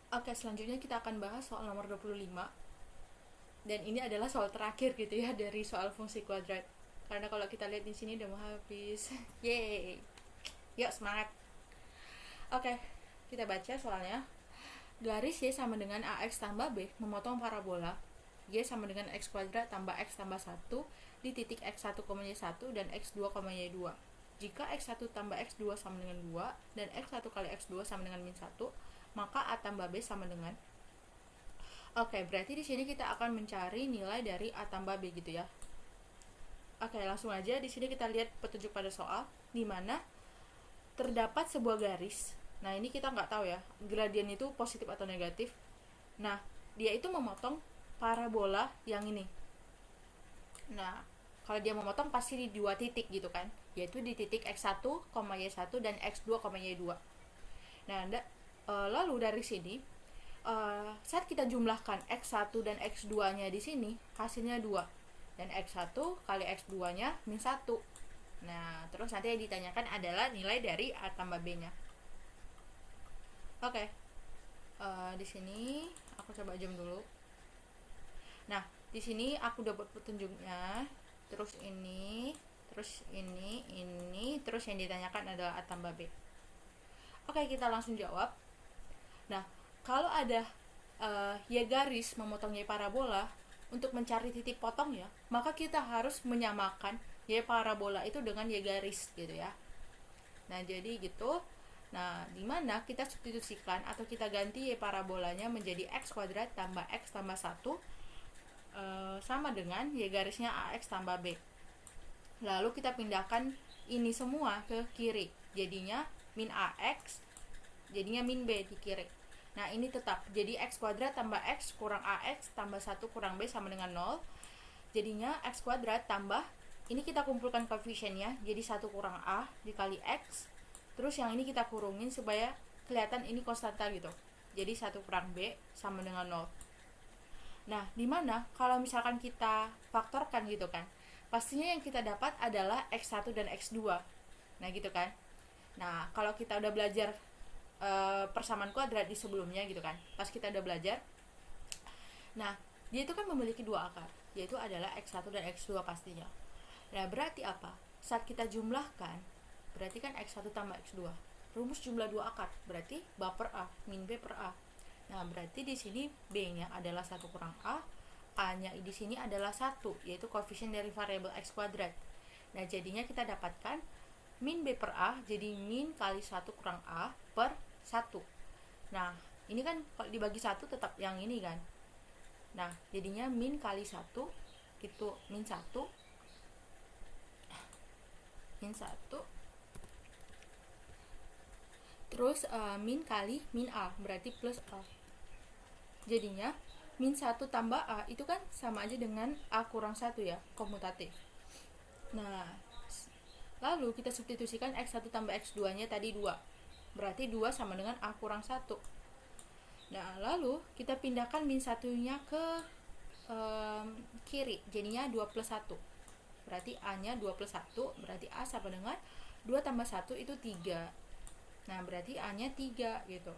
Oke, selanjutnya kita akan bahas soal nomor 25. Dan ini adalah soal terakhir gitu ya dari soal fungsi kuadrat. Karena kalau kita lihat di sini udah mau habis. Yeay. Yuk semangat. Oke, kita baca soalnya. Garis Y sama dengan AX tambah B memotong parabola Y sama dengan X kuadrat tambah X tambah 1 di titik X1, Y1 dan X2, Y2. Jika X1 tambah X2 sama dengan 2 dan X1 kali X2 sama dengan min 1, maka A tambah B sama dengan. Oke, berarti di sini kita akan mencari nilai dari A tambah B gitu ya. Oke, langsung aja di sini kita lihat petunjuk pada soal di mana terdapat sebuah garis. Nah, ini kita nggak tahu ya, gradien itu positif atau negatif. Nah, dia itu memotong parabola yang ini. Nah, kalau dia memotong pasti di dua titik gitu kan, yaitu di titik X1, Y1 dan X2, Y2. Nah, lalu dari sini saat kita jumlahkan X1 dan X2-nya di sini, hasilnya 2. Dan X1 kali X2-nya min 1. Nah, terus nanti yang ditanyakan adalah nilai dari A tambah B-nya. Oke. Di sini aku coba zoom dulu. Nah, di sini aku udah buat petunjuknya. Terus ini, terus ini, terus yang ditanyakan adalah A tambah B. Oke, kita langsung jawab. Nah, kalau ada Y garis memotong Y parabola, untuk mencari titik potongnya, maka kita harus menyamakan Y parabola itu dengan Y garis gitu ya. Nah, jadi gitu. Nah, dimana kita substitusikan atau kita ganti Y parabolanya menjadi X kuadrat tambah X tambah 1 sama dengan Y garisnya AX tambah B. Lalu kita pindahkan ini semua ke kiri. Jadinya min AX, jadinya min B di kiri. Nah, ini tetap. Jadi X kuadrat tambah X kurang AX tambah 1 kurang B sama dengan 0. Jadinya X kuadrat tambah, ini kita kumpulkan koefisiennya, jadi 1 kurang A dikali X. Terus yang ini kita kurungin supaya kelihatan ini konstanta gitu. Jadi 1 kurang B sama dengan 0. Nah, dimana kalau misalkan kita faktorkan gitu kan, pastinya yang kita dapat adalah X1 dan X2. Nah, gitu kan. Nah, kalau kita udah belajar persamaan kuadrat di sebelumnya gitu kan, pas kita udah belajar, nah dia itu kan memiliki dua akar, yaitu adalah X1 dan X2 pastinya. Nah, berarti apa? Saat kita jumlahkan, berarti kan X1 tambah X2, rumus jumlah dua akar, berarti ba per A min B per A. Nah, berarti di sini B-nya adalah 1 kurang A, A-nya di sini adalah 1, yaitu koefisien dari variabel X kuadrat. Nah, jadinya kita dapatkan min B per A jadi min kali 1 kurang A per 1. Nah, ini kan kalau dibagi 1 tetap yang ini kan. Nah, jadinya min kali 1 itu min 1 terus min kali min A berarti plus A. Jadinya min 1 tambah A itu kan sama aja dengan A kurang 1 ya, komutatif. Nah, lalu kita substitusikan X1 tambah X2 nya tadi 2, berarti 2 sama dengan A kurang 1. Nah, lalu kita pindahkan min 1 nya ke kiri, jadinya 2 plus 1, berarti A nya 2 plus 1, berarti A sama dengan 2 tambah 1 itu 3. Nah, berarti A nya 3 gitu.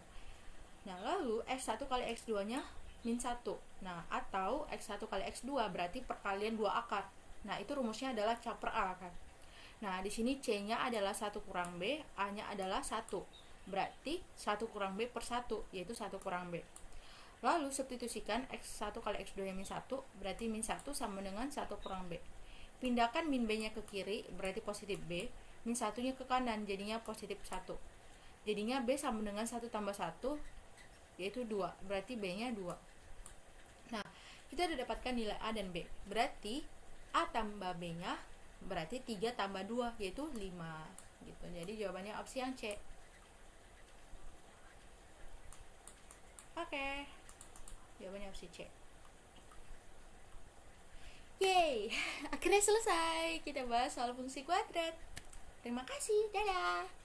Nah, lalu X1 kali X2 nya min 1. Nah, atau X1 kali X2 berarti perkalian 2 akar. Nah, itu rumusnya adalah C per A kan. Nah, di sini C-nya adalah 1 kurang B, A-nya adalah 1. Berarti 1 kurang B per 1, yaitu 1 kurang B. Lalu substitusikan X1 kali X2 yang min 1, berarti min 1 sama dengan 1 kurang B. Pindahkan min B-nya ke kiri, berarti positif B. Min 1-nya ke kanan, jadinya positif 1. Jadinya B sama dengan 1 tambah 1, yaitu 2. Berarti B-nya 2. Nah, kita sudah dapatkan nilai A dan B. Berarti A tambah B-nya berarti 3 tambah 2, yaitu 5 gitu. Jadi jawabannya opsi yang C. Oke. Jawabannya opsi C. Yeay, akhirnya selesai kita bahas soal fungsi kuadrat. Terima kasih, dadah.